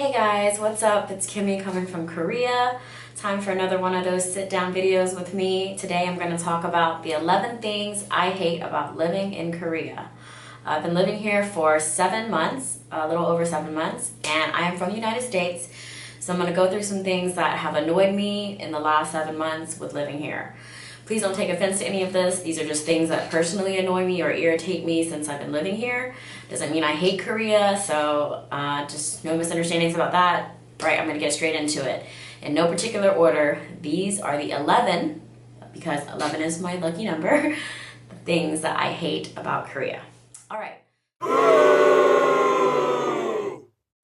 Hey guys, what's up? It's Kimmy coming from Korea. Time for another one of those sit-down videos with me. Today I'm going to talk about the 11 things I hate about living in Korea. I've been living here for 7 months, a little over 7 months, and I am from the United States. So I'm going to go through some things that have annoyed me in the last 7 months with living here. Please don't take offense to any of this. These are just things that personally annoy me or irritate me since I've been living here. Doesn't mean I hate Korea, so just no misunderstandings about that. Right, I'm gonna get straight into it. In no particular order, these are the 11, because 11 is my lucky number, the things that I hate about Korea. All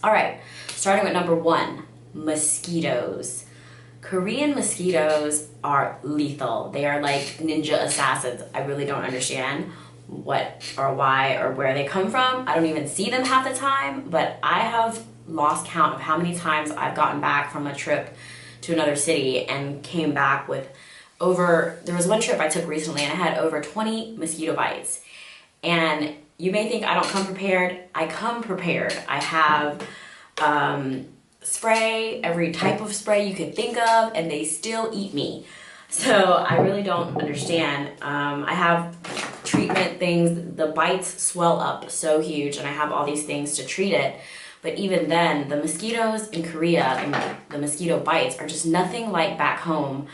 right, starting with number 1, mosquitoes. Korean mosquitoes are lethal. They are like ninja assassins. I really don't understand what or why or where they come from. I don't even see them half the time, but I have lost count of how many times I've gotten back from a trip to another city and came back with there was one trip I took recently and I had over 20 mosquito bites. And you may think I don't come prepared. I come prepared. I have spray, every type of spray you could think of, and they still eat me. So I really don't understand. I have treatment things, the bites swell up so huge, and I have all these things to treat it. But even then, the mosquitoes in Korea and the mosquito bites are just nothing like back home.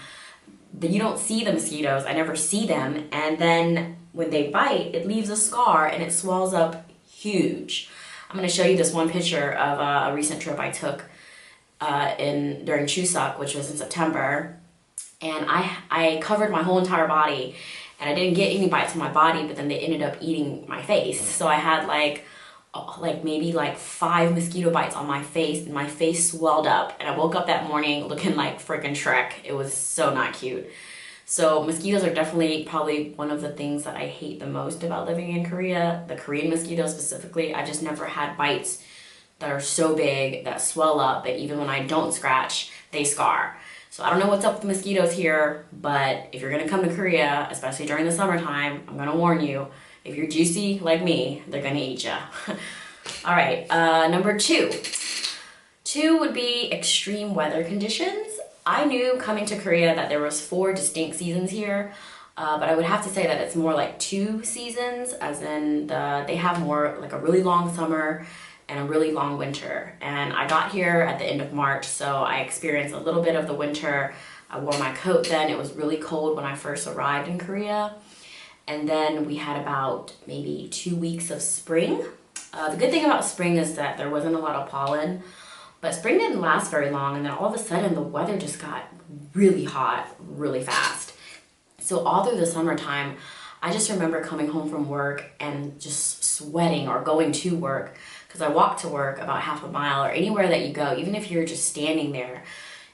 You don't see the mosquitoes, I never see them, and then when they bite, it leaves a scar and it swells up huge. I'm going to show you this one picture of a recent trip I took during Chuseok, which was in September, and I covered my whole entire body, and I didn't get any bites on my body, but then they ended up eating my face. So I had maybe 5 mosquito bites on my face, and my face swelled up, and I woke up that morning looking like freaking Shrek. It was so not cute. So mosquitoes are definitely probably one of the things that I hate the most about living in Korea. The Korean mosquitoes specifically, I just never had bites that are so big, that swell up, that even when I don't scratch, they scar. So I don't know what's up with the mosquitoes here, but if you're gonna come to Korea, especially during the summertime, I'm gonna warn you, if you're juicy like me, they're gonna eat ya. All right, number 2. 2 would be extreme weather conditions. I knew coming to Korea that there was 4 distinct seasons here, but I would have to say that it's more like 2 seasons, as in they have more like a really long summer and a really long winter. And I got here at the end of March, so I experienced a little bit of the winter. I wore my coat then. It was really cold when I first arrived in Korea. And then we had about maybe 2 weeks of spring. The good thing about spring is that there wasn't a lot of pollen, but spring didn't last very long, and then all of a sudden the weather just got really hot really fast. So all through the summertime, I just remember coming home from work and just sweating, or going to work, because I walked to work about half a mile, or anywhere that you go, even if you're just standing there,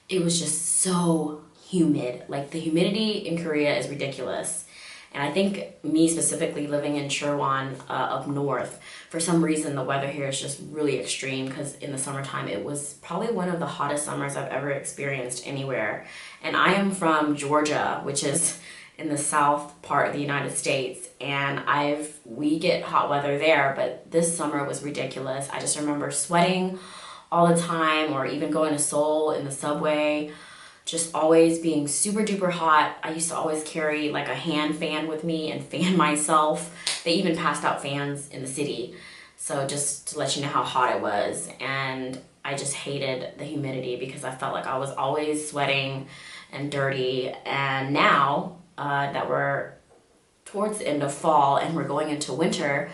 it was just so humid. Like, the humidity in Korea is ridiculous. And I think me specifically living in Churwon up north, for some reason the weather here is just really extreme, because in the summertime it was probably one of the hottest summers I've ever experienced anywhere. And I am from Georgia, which is in the south part of the United States, and we get hot weather there, but this summer was ridiculous. I just remember sweating all the time, or even going to Seoul in the subway, just always being super duper hot. I used to always carry like a hand fan with me and fan myself. They even passed out fans in the city. So just to let you know how hot it was. And I just hated the humidity because I felt like I was always sweating and dirty. And now that we're towards the end of fall and we're going into winter,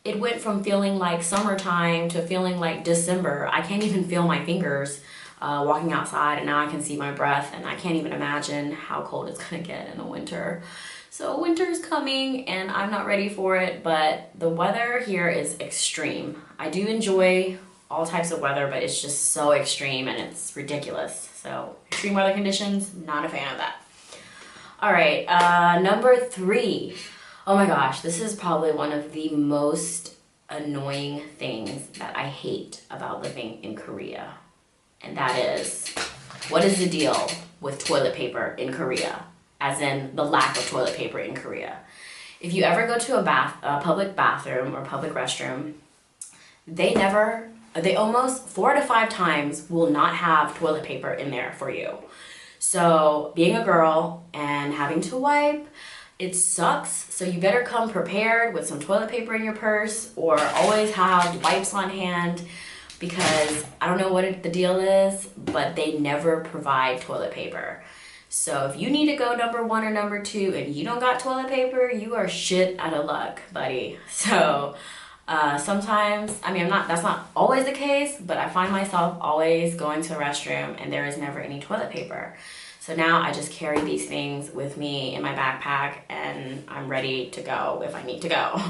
it went from feeling like summertime to feeling like December. I can't even feel my fingers walking outside, and now I can see my breath, and I can't even imagine how cold it's gonna get in the winter. So winter's coming and I'm not ready for it, but the weather here is extreme. I do enjoy all types of weather, but it's just so extreme and it's ridiculous. So extreme weather conditions, not a fan of that. All right, number 3. Oh my gosh, this is probably one of the most annoying things that I hate about living in Korea. And that is, what is the deal with toilet paper in Korea? As in the lack of toilet paper in Korea. If you ever go to a public bathroom or public restroom, they never they almost 4 to 5 times will not have toilet paper in there for you. So being a girl and having to wipe, it sucks. So you better come prepared with some toilet paper in your purse, or always have wipes on hand, because I don't know what the deal is, but they never provide toilet paper. So if you need to go number 1 or number 2 and you don't got toilet paper, you are shit out of luck, buddy. So sometimes, I mean, that's not always the case, but I find myself always going to the restroom and there is never any toilet paper. So now I just carry these things with me in my backpack and I'm ready to go if I need to go.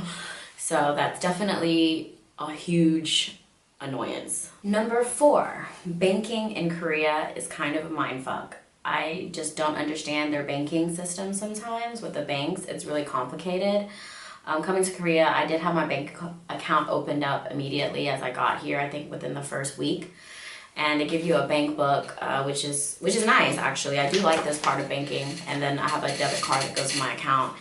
So that's definitely a huge annoyance. Number 4, banking in Korea is kind of a mindfuck. I just don't understand their banking system sometimes with the banks. It's really complicated. Coming to Korea, I did have my bank account opened up immediately as I got here, I think within the first week. And they give you a bank book, which is nice actually. I do like this part of banking. And then I have a debit card that goes to my account.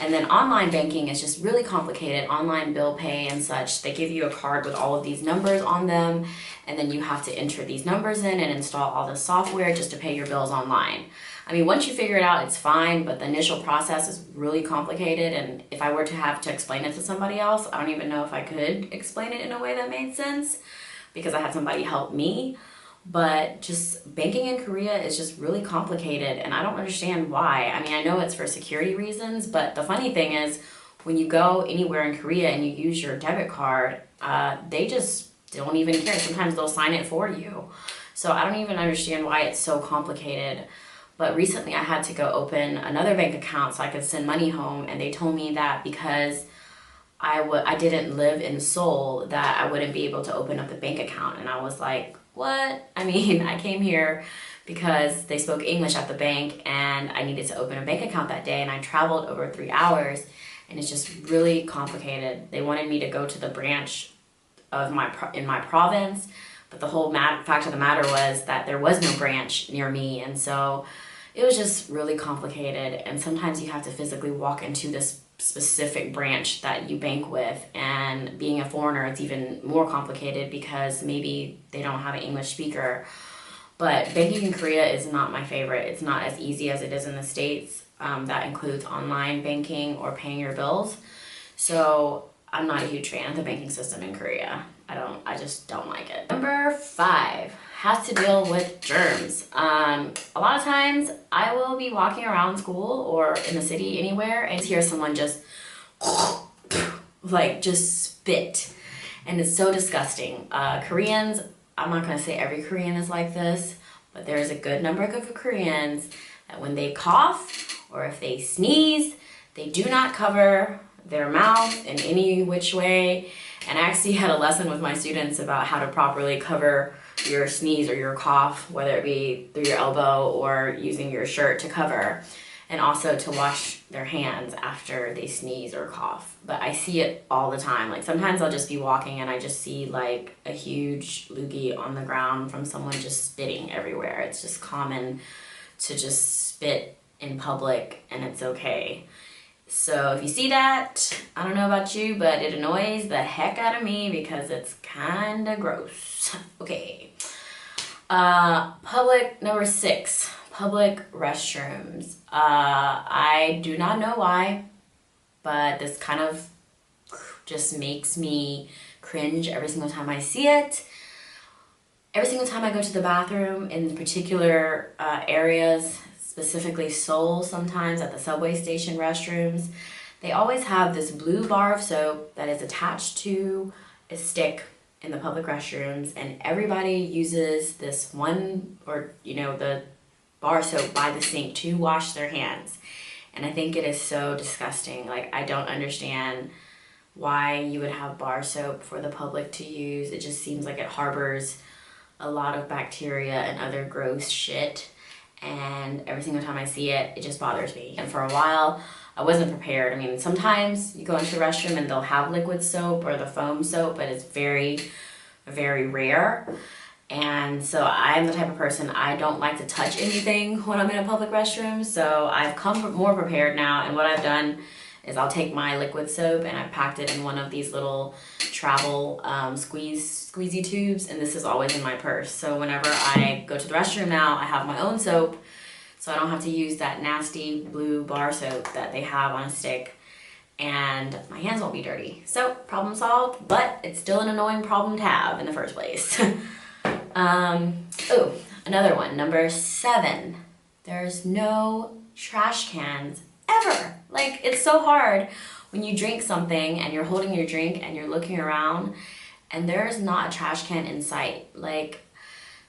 And then online banking is just really complicated. Online bill pay and such. They give you a card with all of these numbers on them, and then you have to enter these numbers in and install all the software just to pay your bills online. I mean, once you figure it out, it's fine, but the initial process is really complicated, and if I were to have to explain it to somebody else, I don't even know if I could explain it in a way that made sense, because I had somebody help me. But just banking in Korea is just really complicated, and I don't understand why. I mean, I know it's for security reasons, but the funny thing is, when you go anywhere in Korea and you use your debit card, they just don't even care. Sometimes they'll sign it for you. So I don't even understand why it's so complicated. But recently I had to go open another bank account so I could send money home, and they told me that because I didn't live in Seoul, that I wouldn't be able to open up the bank account. And I was like, what? I mean, I came here because they spoke English at the bank and I needed to open a bank account that day, and I traveled over 3 hours, and it's just really complicated. They wanted me to go to the branch of in my province, but the whole fact of the matter was that there was no branch near me, and so it was just really complicated. And sometimes you have to physically walk into this specific branch that you bank with, and being a foreigner, it's even more complicated because maybe they don't have an English speaker. But banking in Korea is not my favorite. It's not as easy as it is in the States. That includes online banking or paying your bills. So I'm not a huge fan of the banking system in Korea. I just don't like it. Number 5 has to deal with germs. A lot of times I will be walking around school or in the city anywhere and hear someone just like just spit, and it's so disgusting. Koreans, I'm not gonna say every Korean is like this, but there's a good number of Koreans that when they cough or if they sneeze, they do not cover their mouth in any which way. And I actually had a lesson with my students about how to properly cover your sneeze or your cough, whether it be through your elbow or using your shirt to cover, and also to wash their hands after they sneeze or cough. But I see it all the time. Like sometimes I'll just be walking and I just see like a huge loogie on the ground from someone just spitting everywhere. It's just common to just spit in public, and it's okay. So if you see that, I don't know about you, but it annoys the heck out of me because it's kind of gross. Okay. Number 6, public restrooms. I do not know why, but this kind of just makes me cringe every single time I see it. Every single time I go to the bathroom in particular areas, specifically Seoul, sometimes at the subway station restrooms, they always have this blue bar of soap that is attached to a stick in the public restrooms, and everybody uses this one, or the bar soap by the sink to wash their hands. And I think it is so disgusting. Like, I don't understand why you would have bar soap for the public to use. It just seems like it harbors a lot of bacteria and other gross shit. And every single time I see it, it just bothers me. And for a while, I wasn't prepared. I mean, sometimes you go into the restroom and they'll have liquid soap or the foam soap, but it's very, very rare. And so I'm the type of person, I don't like to touch anything when I'm in a public restroom. So I've come more prepared now, and what I've done is I'll take my liquid soap and I packed it in one of these little travel squeezy tubes, and this is always in my purse. So whenever I go to the restroom now, I have my own soap, so I don't have to use that nasty blue bar soap that they have on a stick, and my hands won't be dirty. So problem solved, but it's still an annoying problem to have in the first place. Oh, another one, number 7. There's no trash cans ever. Like, it's so hard when you drink something and you're holding your drink and you're looking around and there's not a trash can in sight. Like,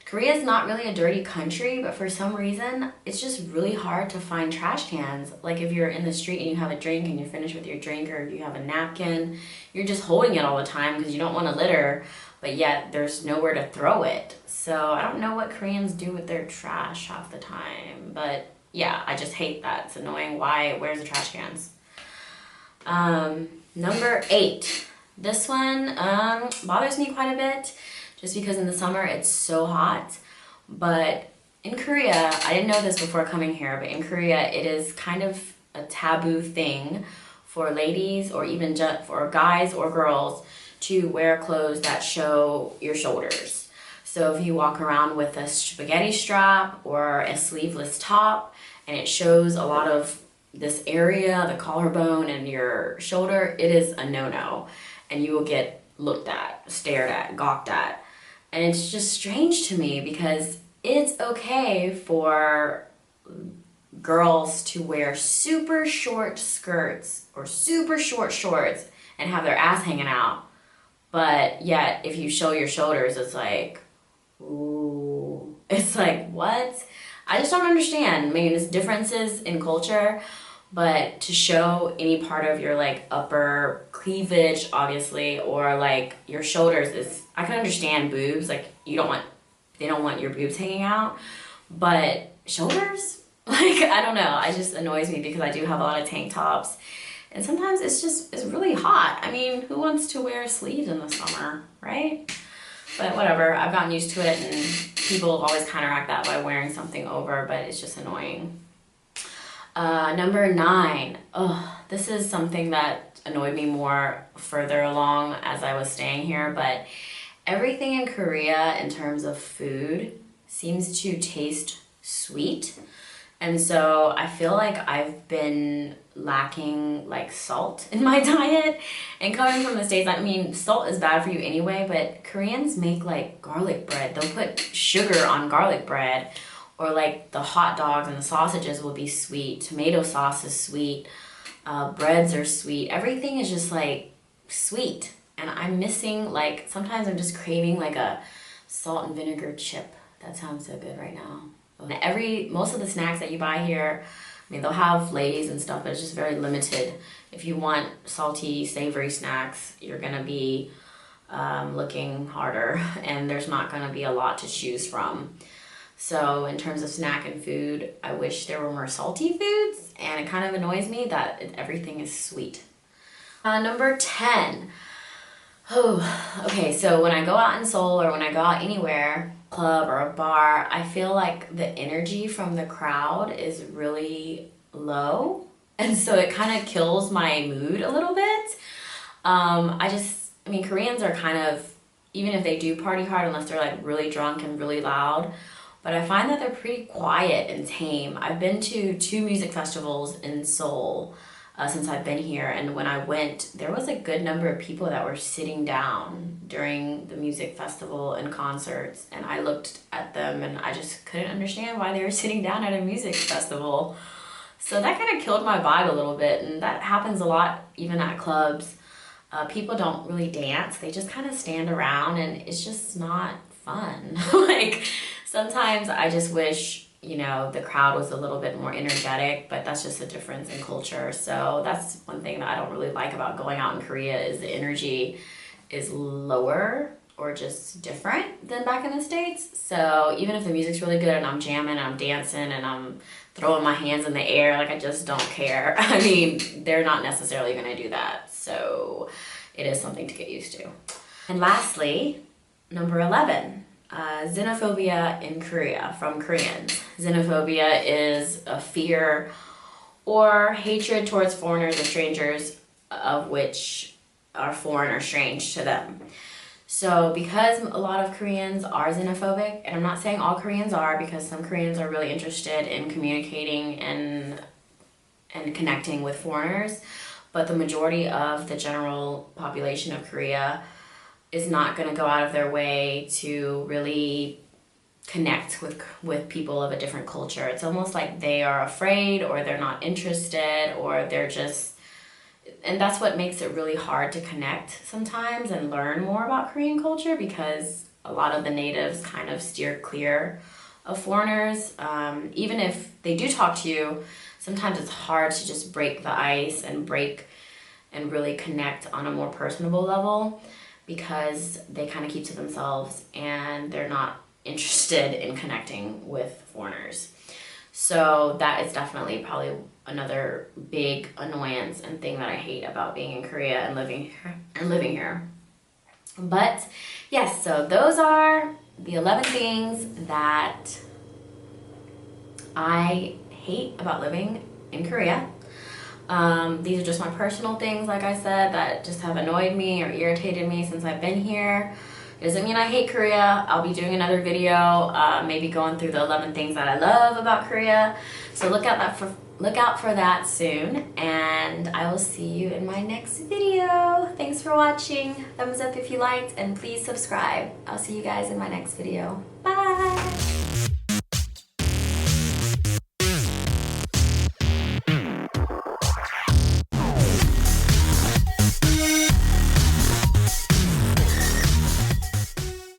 Korea is not really a dirty country, but for some reason, it's just really hard to find trash cans. Like, if you're in the street and you have a drink and you're finished with your drink, or you have a napkin, you're just holding it all the time because you don't want to litter, but yet there's nowhere to throw it. So I don't know what Koreans do with their trash half the time, but yeah, I just hate that. It's annoying. Where's the trash cans? Number 8. This one bothers me quite a bit just because in the summer it's so hot. But in Korea, I didn't know this before coming here, but in Korea it is kind of a taboo thing for ladies, or even just for guys or girls, to wear clothes that show your shoulders. So if you walk around with a spaghetti strap or a sleeveless top and it shows a lot of this area, the collarbone and your shoulder, it is a no-no. And you will get looked at, stared at, gawked at. And it's just strange to me because it's okay for girls to wear super short skirts or super short shorts and have their ass hanging out. But yet, if you show your shoulders, it's like, ooh. It's like, what? I just don't understand. I mean, there's differences in culture, but to show any part of your like upper cleavage, obviously, or like your shoulders is, I can understand boobs. Like, they don't want your boobs hanging out, but shoulders? Like, I don't know. It just annoys me because I do have a lot of tank tops. And sometimes it's really hot. I mean, who wants to wear sleeves in the summer, right? But whatever, I've gotten used to it, and people always counteract that by wearing something over, but it's just annoying. Number 9. Oh, this is something that annoyed me more further along as I was staying here, but everything in Korea in terms of food seems to taste sweet. And so I feel like I've been lacking like salt in my diet. And coming from the States, I mean, salt is bad for you anyway, but Koreans make like garlic bread. They'll put sugar on garlic bread, or like the hot dogs and the sausages will be sweet. Tomato sauce is sweet. Breads are sweet. Everything is just like sweet. And I'm missing, like, sometimes I'm just craving like a salt and vinegar chip. That sounds so good right now. Most of the snacks that you buy here, I mean, they'll have Lay's and stuff, but it's just very limited. If you want salty, savory snacks, you're gonna be looking harder, and there's not gonna be a lot to choose from. So in terms of snack and food, I wish there were more salty foods, and it kind of annoys me that everything is sweet. Number 10. Oh, okay, so when I go out in Seoul or when I go out anywhere, club or a bar, I feel like the energy from the crowd is really low, and so it kind of kills my mood a little bit. I mean, Koreans are kind of, even if they do party hard, unless they're like really drunk and really loud, but I find that they're pretty quiet and tame. I've been to 2 music festivals in Seoul since I've been here, and when I went, there was a good number of people that were sitting down during the music festival and concerts, and I looked at them and I just couldn't understand why they were sitting down at a music festival. So that kind of killed my vibe a little bit, and that happens a lot even at clubs. People don't really dance, they just kind of stand around, and it's just not fun. Like, sometimes I just wish, you know, the crowd was a little bit more energetic, but that's just a difference in culture. So that's one thing that I don't really like about going out in Korea, is the energy is lower or just different than back in the States. So even if the music's really good and I'm jamming and I'm dancing and I'm throwing my hands in the air, like, I just don't care. I mean, they're not necessarily gonna do that. So it is something to get used to. And lastly, number 11. Xenophobia in Korea, from Koreans. Xenophobia is a fear or hatred towards foreigners or strangers, of which are foreign or strange to them. So because a lot of Koreans are xenophobic, and I'm not saying all Koreans are, because some Koreans are really interested in communicating and connecting with foreigners, but the majority of the general population of Korea is not going to go out of their way to really connect with people of a different culture. It's almost like they are afraid, or they're not interested, or they're just, and that's what makes it really hard to connect sometimes and learn more about Korean culture, because a lot of the natives kind of steer clear of foreigners. Even if they do talk to you, sometimes it's hard to just break the ice and really connect on a more personable level, because they kind of keep to themselves and they're not interested in connecting with foreigners. So that is definitely probably another big annoyance and thing that I hate about being in Korea and living here. But yes, so those are the 11 things that I hate about living in Korea. These are just my personal things, like I said, that just have annoyed me or irritated me since I've been here. It doesn't mean I hate Korea. I'll be doing another video, maybe going through the 11 things that I love about Korea. So look out for that soon, and I will see you in my next video. Thanks for watching. Thumbs up if you liked, and please subscribe. I'll see you guys in my next video. Bye!